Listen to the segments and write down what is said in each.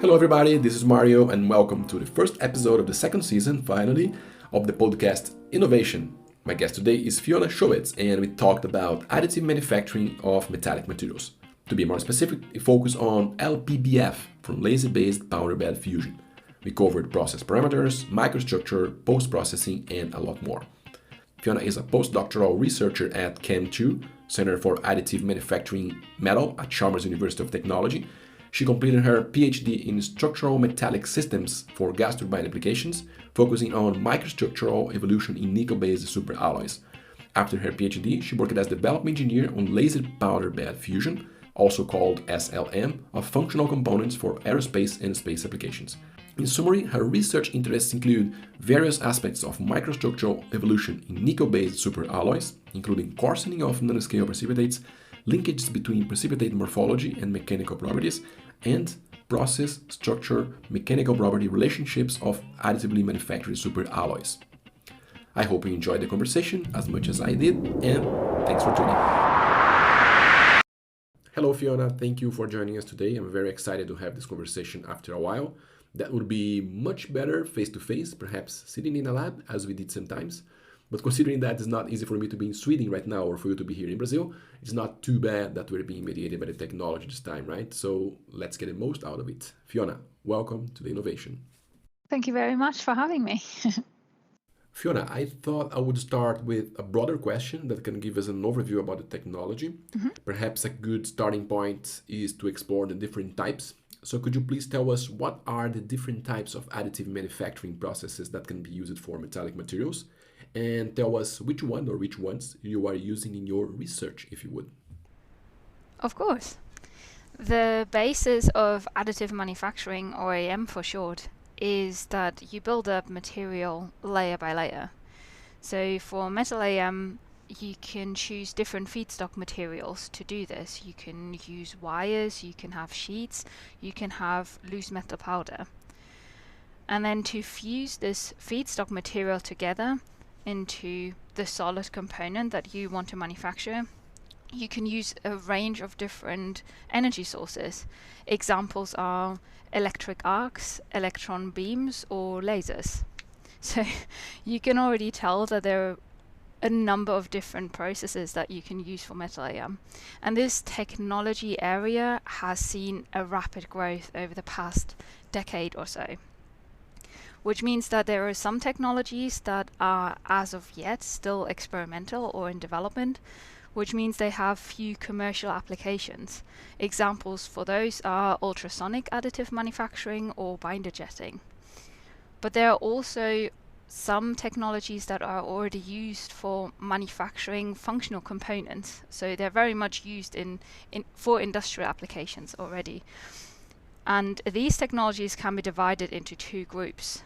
Hello everybody, this is Mario and welcome to the first episode of the second season, finally, of the podcast Innovation. My guest today is Fiona Schulz and we talked about additive manufacturing of metallic materials. To be more specific, we focus on LPBF from laser-based powder bed fusion. We covered process parameters, microstructure, post-processing and a lot more. Fiona is a postdoctoral researcher at Chem2, Center for Additive Manufacturing Metal at Chalmers University of Technology. She completed her PhD in structural metallic systems for gas turbine applications, focusing on microstructural evolution in nickel-based superalloys. After her PhD, she worked as development engineer on laser powder bed fusion, also called SLM, of functional components for aerospace and space applications. In summary, her research interests include various aspects of microstructural evolution in nickel-based superalloys, including coarsening of nanoscale precipitates, linkages between precipitate morphology and mechanical properties, and process, structure, mechanical property relationships of additively manufactured superalloys. I hope you enjoyed the conversation as much as I did, and thanks for tuning in. Hello Fiona, thank you for joining us today. I'm very excited to have this conversation after a while. That would be much better face-to-face, perhaps sitting in a lab, as we did sometimes. But considering that it's not easy for me to be in Sweden right now or for you to be here in Brazil, it's not too bad that we're being mediated by the technology this time, right? So let's get the most out of it. Fiona, welcome to the Innovation. Thank you very much for having me. Fiona, I thought I would start with a broader question that can give us an overview about the technology. Perhaps a good starting point is to explore the different types. So could you please tell us what are the different types of additive manufacturing processes that can be used for metallic materials? And tell us which one or which ones you are using in your research, if you would. Of course. The basis of additive manufacturing, or AM for short, is that you build up material layer by layer. So for metal AM, you can choose different feedstock materials to do this. You can use wires, you can have sheets, you can have loose metal powder. And then to fuse this feedstock material together into the solid component that you want to manufacture, you can use a range of different energy sources. Examples are electric arcs, electron beams, or lasers. So you can already tell that there are a number of different processes that you can use for metal AM. And this technology area has seen a rapid growth over the past decade or so, which means that there are some technologies that are, as of yet, still experimental or in development, which means they have few commercial applications. Examples for those are ultrasonic additive manufacturing or binder jetting. But there are also some technologies that are already used for manufacturing functional components. So they're very much used for industrial applications already. And these technologies can be divided into two groups.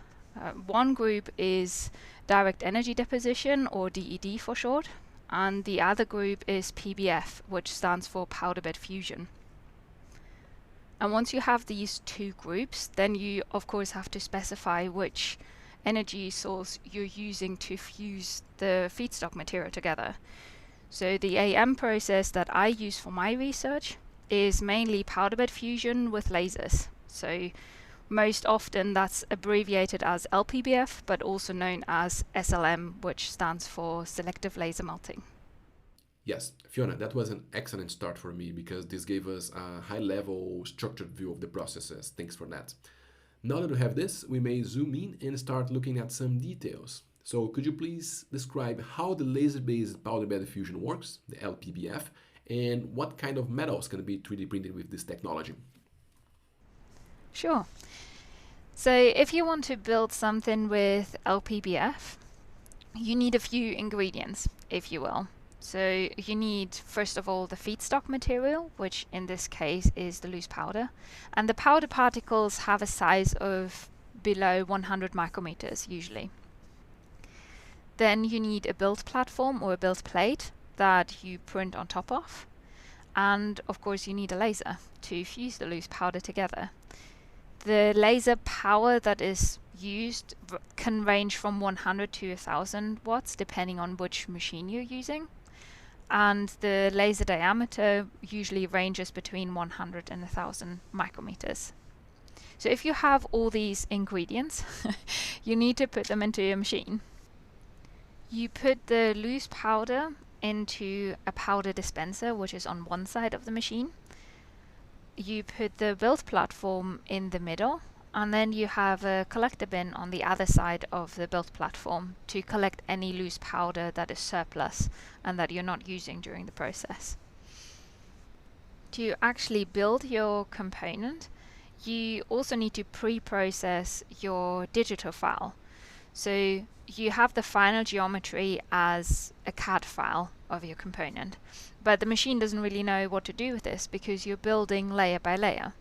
One group is direct energy deposition, or DED for short, and the other group is PBF, which stands for powder bed fusion. And once you have these two groups, then you of course have to specify which energy source you're using to fuse the feedstock material together. So the AM process that I use for my research is mainly powder bed fusion with lasers. So most often that's abbreviated as LPBF, but also known as SLM, which stands for Selective Laser Melting. Yes, Fiona, that was an excellent start for me because this gave us a high-level structured view of the processes. Thanks for that. Now that we have this, we may zoom in and start looking at some details. So could you please describe how the laser-based powder bed fusion works, the LPBF, and what kind of metals can be 3D printed with this technology? Sure. So if you want to build something with LPBF, you need a few ingredients, if you will. So you need, first of all, the feedstock material, which in this case is the loose powder. And the powder particles have a size of below 100 micrometers, usually. Then you need a build platform or a build plate that you print on top of. And of course you need a laser to fuse the loose powder together. The laser power that is used can range from 100 to 1000 watts depending on which machine you're using. And the laser diameter usually ranges between 100 and 1000 micrometers. So if you have all these ingredients, you need to put them into your machine. You put the loose powder into a powder dispenser, which is on one side of the machine. You put the build platform in the middle, and then you have a collector bin on the other side of the build platform to collect any loose powder that is surplus and that you're not using during the process. To actually build your component, you also need to pre-process your digital file. So you have the final geometry as a CAD file of your component, but the machine doesn't really know what to do with this because you're building layer by layer.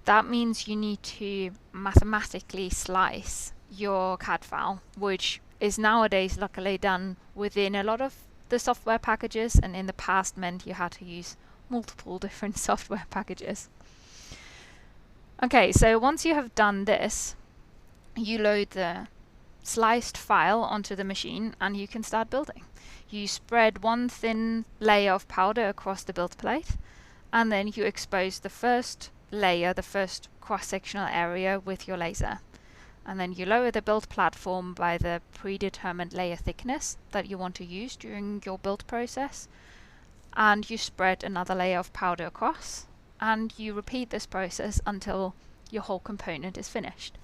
That means you need to mathematically slice your CAD file, which is nowadays luckily done within a lot of the software packages, and in the past meant you had to use multiple different software packages. Okay, so once you have done this, you load the sliced file onto the machine and you can start building. You spread one thin layer of powder across the build plate, and then you expose the first layer, the first cross-sectional area, with your laser. And then you lower the build platform by the predetermined layer thickness that you want to use during your build process, and you spread another layer of powder across, and you repeat this process until your whole component is finished.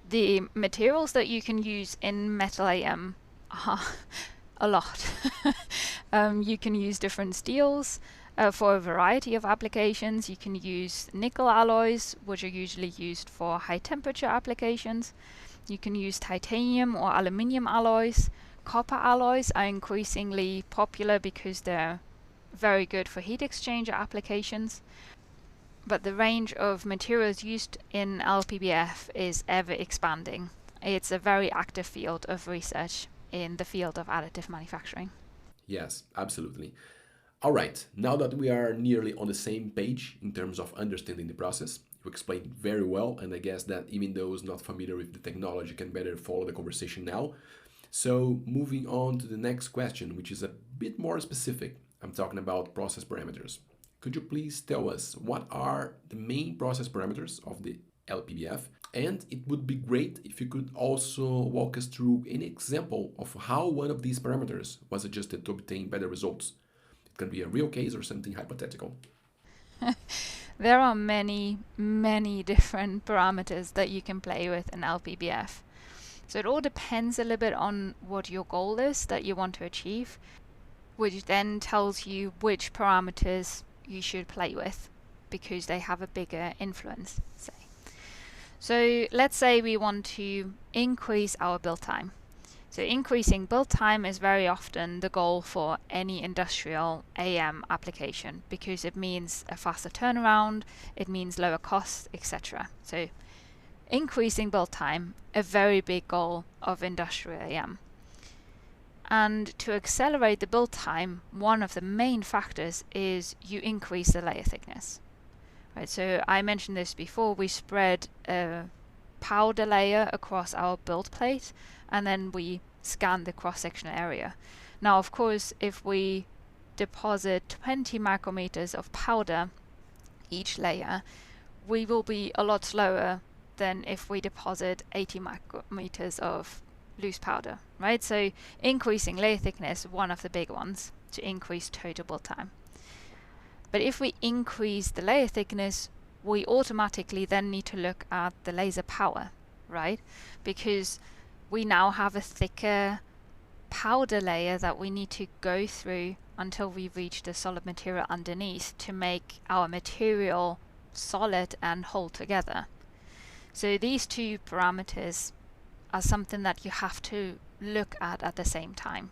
The materials that you can use in metal AM are a lot. You can use different steels for a variety of applications. You can use nickel alloys, which are usually used for high temperature applications. You can use titanium or aluminium alloys. Copper alloys are increasingly popular because they're very good for heat exchanger applications. But the range of materials used in LPBF is ever expanding. It's a very active field of research in the field of additive manufacturing. Yes, absolutely. All right, now that we are nearly on the same page in terms of understanding the process, you explained very well, and I guess that even those not familiar with the technology can better follow the conversation now. So moving on to the next question, which is a bit more specific. I'm talking about process parameters. Could you please tell us what are the main process parameters of the LPBF? And it would be great if you could also walk us through an example of how one of these parameters was adjusted to obtain better results. It can be a real case or something hypothetical. There are many, many different parameters that you can play with in LPBF. So it all depends a little bit on what your goal is that you want to achieve, which then tells you which parameters you should play with because they have a bigger influence, say. So let's say we want to increase our build time. So increasing build time is very often the goal for any industrial AM application because it means a faster turnaround, it means lower costs, etc. So increasing build time, a very big goal of industrial AM. And to accelerate the build time, one of the main factors is you increase the layer thickness. Right, so I mentioned this before, we spread a powder layer across our build plate and then we scan the cross-sectional area. Now, of course, if we deposit 20 micrometers of powder each layer, we will be a lot slower than if we deposit 80 micrometers of loose powder, right? So increasing layer thickness, one of the big ones to increase total build time. But if we increase the layer thickness, we automatically then need to look at the laser power, right? Because we now have a thicker powder layer that we need to go through until we reach the solid material underneath to make our material solid and hold together. So these two parameters are something that you have to look at the same time.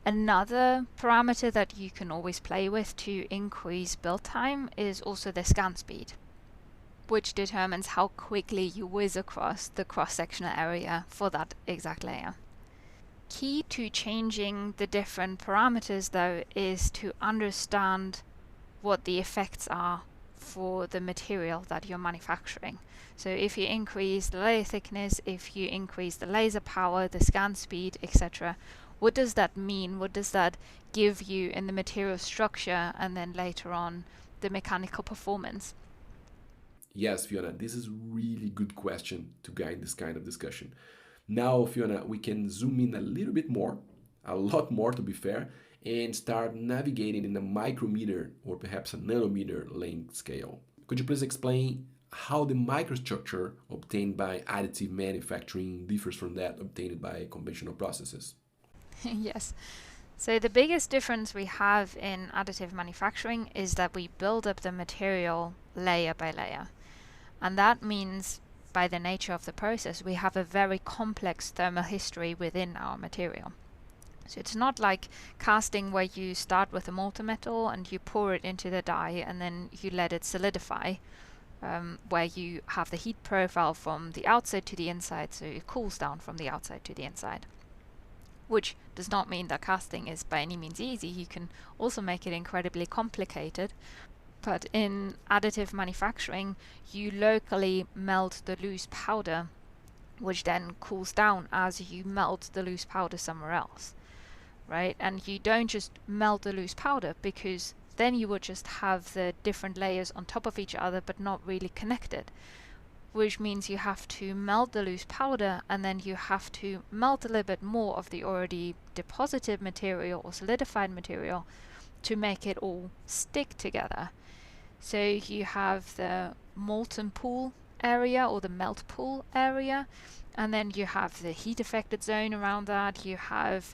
Another parameter that you can always play with to increase build time is also the scan speed, which determines how quickly you whiz across the cross-sectional area for that exact layer. Key to changing the different parameters, though, is to understand what the effects are for the material that you're manufacturing. So if you increase the layer thickness, if you increase the laser power, the scan speed, etc., what does that mean? What does that give you in the material structure and then later on the mechanical performance? Yes, Fiona, this is really good question to guide this kind of discussion. Now, Fiona, we can zoom in a little bit more, a lot more to be fair, and start navigating in a micrometer or perhaps a nanometer length scale. Could you please explain how the microstructure obtained by additive manufacturing differs from that obtained by conventional processes? Yes. So the biggest difference we have in additive manufacturing is that we build up the material layer by layer. And that means, by the nature of the process, we have a very complex thermal history within our material. So it's not like casting where you start with a molten metal and you pour it into the die and then you let it solidify, where you have the heat profile from the outside to the inside, so it cools down from the outside to the inside. Which does not mean that casting is by any means easy. You can also make it incredibly complicated. But in additive manufacturing, you locally melt the loose powder, which then cools down as you melt the loose powder somewhere else, right? And you don't just melt the loose powder, because then you would just have the different layers on top of each other but not really connected, which means you have to melt the loose powder and then you have to melt a little bit more of the already deposited material or solidified material to make it all stick together. So you have the molten pool area or the melt pool area, and then you have the heat affected zone around that. You have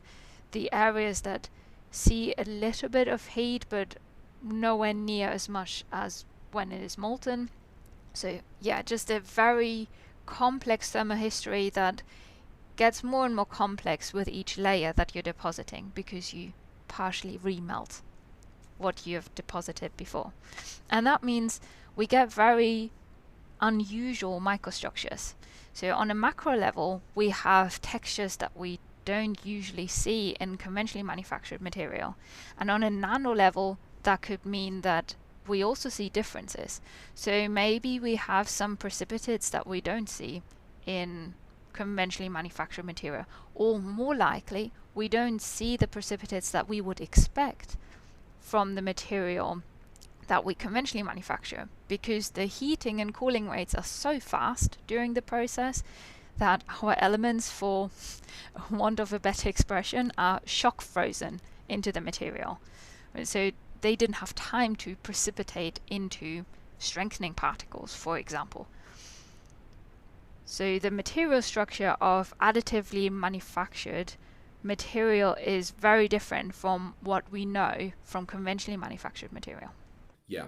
the areas that see a little bit of heat but nowhere near as much as when it is molten. So yeah, just a very complex thermal history that gets more and more complex with each layer that you're depositing, because you partially remelt what you have deposited before. And that means we get very unusual microstructures. So on a macro level, we have textures that we don't usually see in conventionally manufactured material. And on a nano level, that could mean that we also see differences. So maybe we have some precipitates that we don't see in conventionally manufactured material, or more likely, we don't see the precipitates that we would expect from the material that we conventionally manufacture, because the heating and cooling rates are so fast during the process that our elements, for want of a better expression, are shock frozen into the material. So they didn't have time to precipitate into strengthening particles, for example. So the material structure of additively manufactured material is very different from what we know from conventionally manufactured material. Yeah.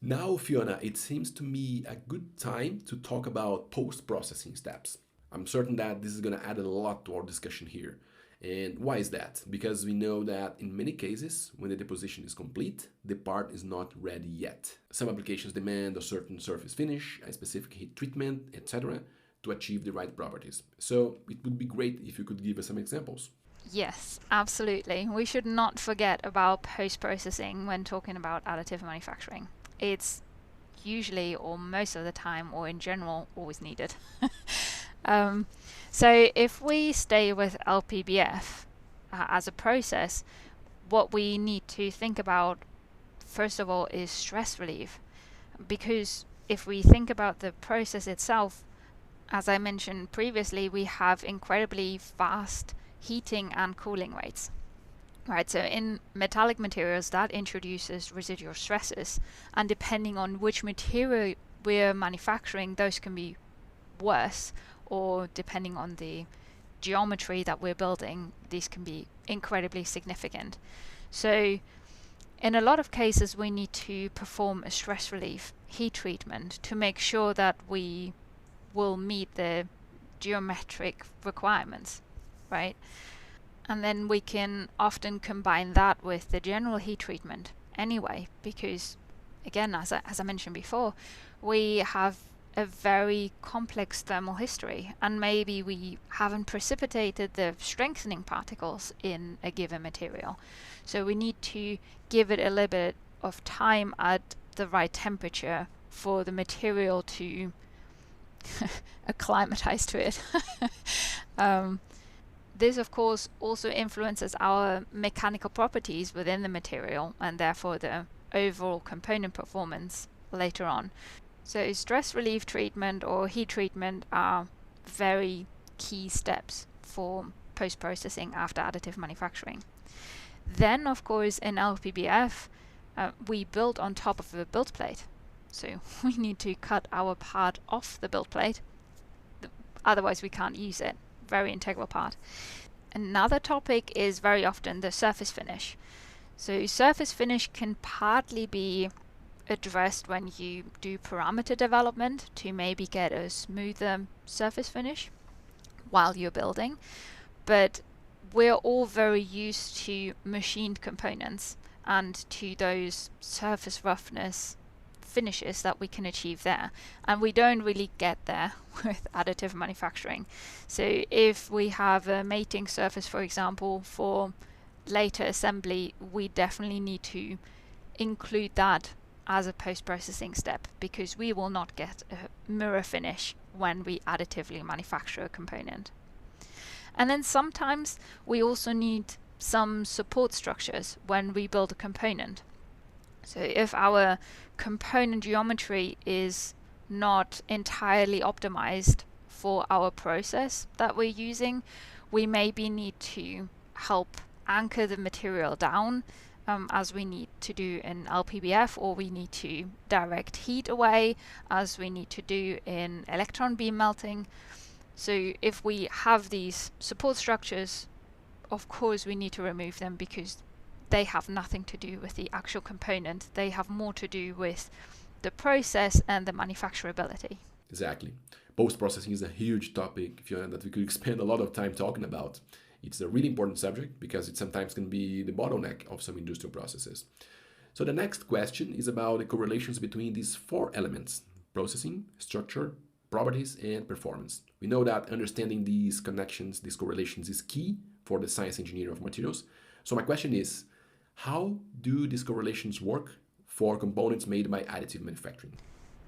Now, Fiona, it seems to me a good time to talk about post-processing steps. I'm certain that this is going to add a lot to our discussion here. And why is that? Because we know that in many cases, when the deposition is complete, the part is not ready yet. Some applications demand a certain surface finish, a specific heat treatment, etc., to achieve the right properties. So it would be great if you could give us some examples. Yes, absolutely. We should not forget about post-processing when talking about additive manufacturing. It's usually, or most of the time, or in general, always needed. So if we stay with LPBF as a process, what we need to think about, first of all, is stress relief. Because if we think about the process itself, as I mentioned previously, we have incredibly fast heating and cooling rates. Right, so in metallic materials, that introduces residual stresses, and depending on which material we're manufacturing, those can be worse, or depending on the geometry that we're building, these can be incredibly significant. So in a lot of cases, we need to perform a stress relief heat treatment to make sure that we will meet the geometric requirements, right? And then we can often combine that with the general heat treatment anyway, because again, as I mentioned before, we have a very complex thermal history, and maybe we haven't precipitated the strengthening particles in a given material. So we need to give it a little bit of time at the right temperature for the material to acclimatize to it. This, of course, also influences our mechanical properties within the material, and therefore the overall component performance later on. So stress relief treatment or heat treatment are very key steps for post-processing after additive manufacturing. Then, of course, in LPBF, we build on top of the build plate. So we need to cut our part off the build plate. Otherwise, we can't use it. Very integral part. Another topic is very often the surface finish. So surface finish can partly be addressed when you do parameter development to maybe get a smoother surface finish while you're building. But we're all very used to machined components and to those surface roughness finishes that we can achieve there, and we don't really get there with additive manufacturing. So if we have a mating surface, for example, for later assembly, we definitely need to include that as a post-processing step, because we will not get a mirror finish when we additively manufacture a component. And then sometimes we also need some support structures when we build a component. So if our component geometry is not entirely optimized for our process that we're using, we maybe need to help anchor the material down, as we need to do in LPBF, or we need to direct heat away as we need to do in electron beam melting. So if we have these support structures, of course we need to remove them because they have nothing to do with the actual component. They have more to do with the process and the manufacturability. Exactly. Post-processing is a huge topic, Fiona, that we could spend a lot of time talking about. It's a really important subject because it sometimes can be the bottleneck of some industrial processes. So the next question is about the correlations between these four elements: processing, structure, properties, and performance. We know that understanding these connections, these correlations, is key for the science engineering of materials. So my question is, how do these correlations work for components made by additive manufacturing?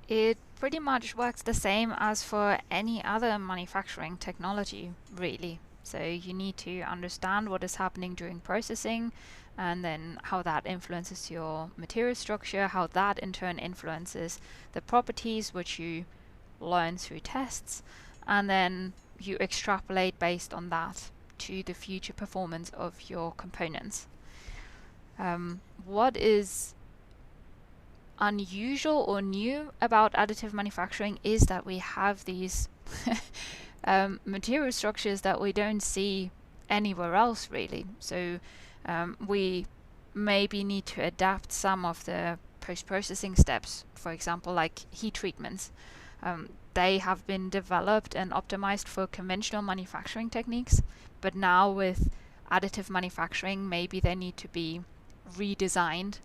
It pretty much works the same as for any other manufacturing technology, really. So you need to understand what is happening during processing, and then how that influences your material structure, how that in turn influences the properties which you learn through tests, and then you extrapolate based on that to the future performance of your components. What is unusual or new about additive manufacturing is that we have these material structures that we don't see anywhere else, really. So we maybe need to adapt some of the post-processing steps, for example, like heat treatments. They have been developed and optimized for conventional manufacturing techniques, but now with additive manufacturing, maybe they need to be redesigned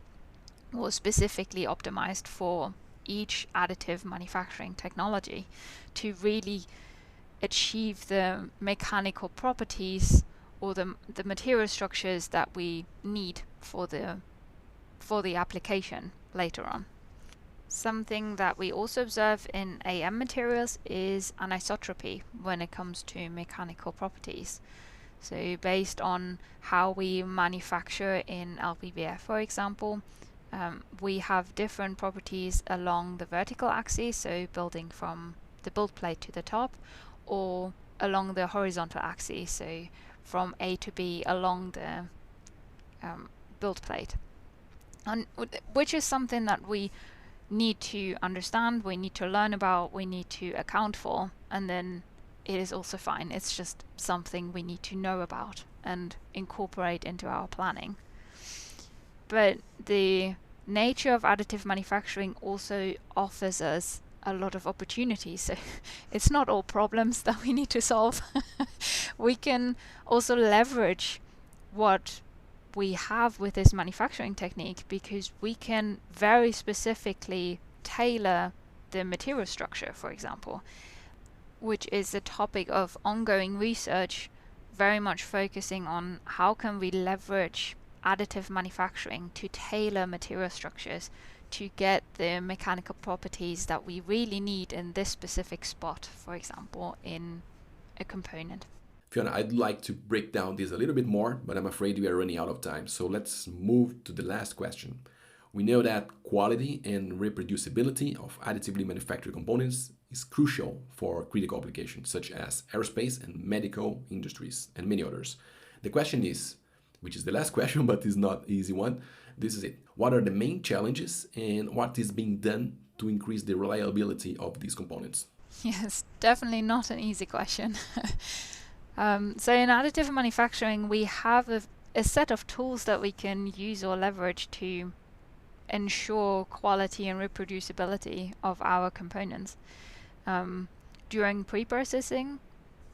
or specifically optimized for each additive manufacturing technology to really achieve the mechanical properties or the material structures that we need for the application later on. Something that we also observe in AM materials is anisotropy when it comes to mechanical properties. So based on how we manufacture in LPBF, for example, we have different properties along the vertical axis, so building from the build plate to the top, or along the horizontal axis, so from A to B along the build plate, and which is something that we need to understand, we need to learn about, we need to account for, and then it is also fine. It's just something we need to know about and incorporate into our planning. But the nature of additive manufacturing also offers us a lot of opportunities. So it's not all problems that we need to solve. We can also leverage what we have with this manufacturing technique, because we can very specifically tailor the material structure, for example, which is a topic of ongoing research, very much focusing on how can we leverage additive manufacturing to tailor material structures to get the mechanical properties that we really need in this specific spot, for example, in a component. Fiona, I'd like to break down this a little bit more, but I'm afraid we are running out of time. So let's move to the last question. We know that quality and reproducibility of additively manufactured components is crucial for critical applications such as aerospace and medical industries and many others. The question is, which is the last question but is not an easy one, this is it. What are the main challenges and what is being done to increase the reliability of these components? Yes, definitely not an easy question. So in additive manufacturing, we have a set of tools that we can use or leverage to ensure quality and reproducibility of our components. During pre-processing,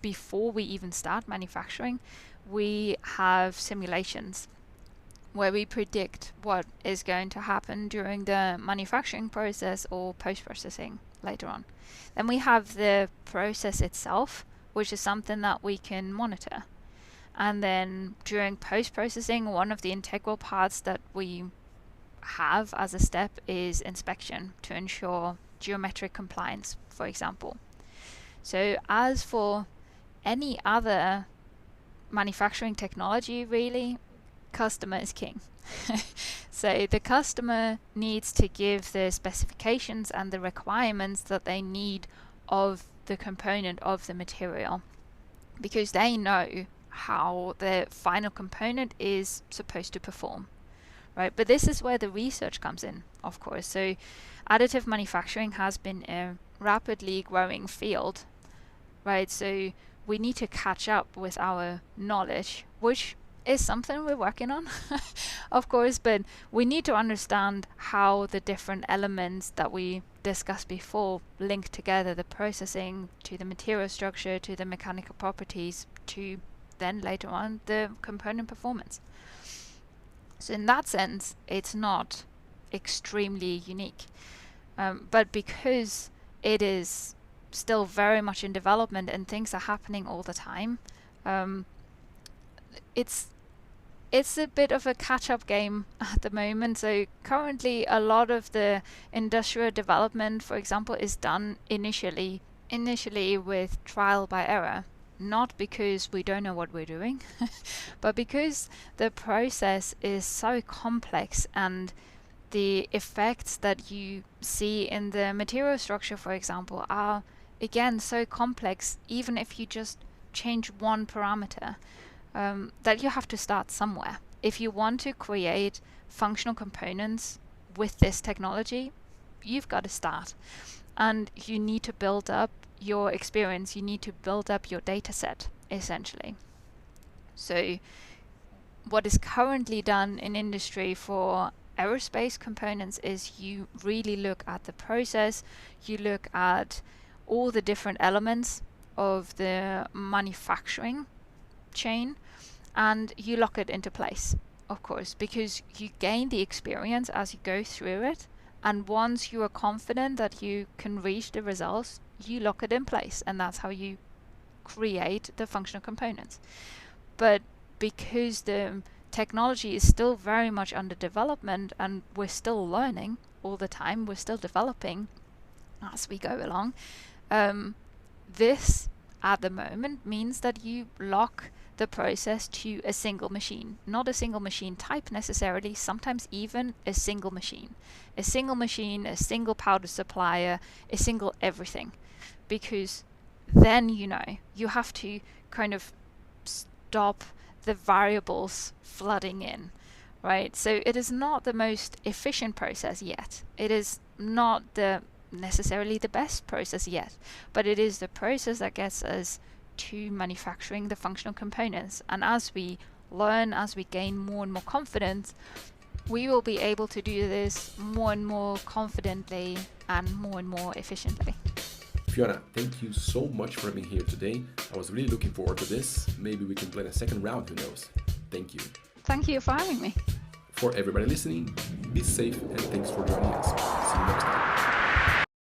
before we even start manufacturing, we have simulations where we predict what is going to happen during the manufacturing process or post-processing later on. Then we have the process itself, which is something that we can monitor. And then during post-processing, one of the integral parts that we have as a step is inspection to ensure geometric compliance, for example. So as for any other manufacturing technology, really, customer is king. So the customer needs to give the specifications and the requirements that they need of the component of the material, because they know how the final component is supposed to perform, right? But this is where the research comes in, of course. So additive manufacturing has been a rapidly growing field, right? So we need to catch up with our knowledge, which is something we're working on, of course, but we need to understand how the different elements that we discussed before link together, the processing to the material structure to the mechanical properties to then later on the component performance. So in that sense, it's not extremely unique, but because it is still very much in development and things are happening all the time, it's a bit of a catch-up game at the moment. So currently a lot of the industrial development, for example, is done initially with trial by error, not because we don't know what we're doing, but because the process is so complex and the effects that you see in the material structure, for example, are again so complex, even if you just change one parameter, that you have to start somewhere. If you want to create functional components with this technology, you've got to start. And you need to build up your experience, you need to build up your data set, essentially. So what is currently done in industry for aerospace components is you really look at the process, you look at all the different elements of the manufacturing chain, and you lock it into place, of course, because you gain the experience as you go through it, and once you are confident that you can reach the results, you lock it in place, and that's how you create the functional components. But because the technology is still very much under development and we're still learning all the time, we're still developing as we go along, this at the moment means that you lock the process to a single machine, not a single machine type necessarily, sometimes even a single machine, a single powder supplier, a single everything, because then you have to kind of stop the variables flooding in, right? So it is not the most efficient process yet. It is not necessarily the best process yet, but it is the process that gets us to manufacturing the functional components. And as we learn, as we gain more and more confidence, we will be able to do this more and more confidently and more efficiently. Fiona, thank you so much for being here today. I was really looking forward to this. Maybe we can plan a second round, who knows? Thank you. Thank you for having me. For everybody listening, be safe and thanks for joining us. See you next time.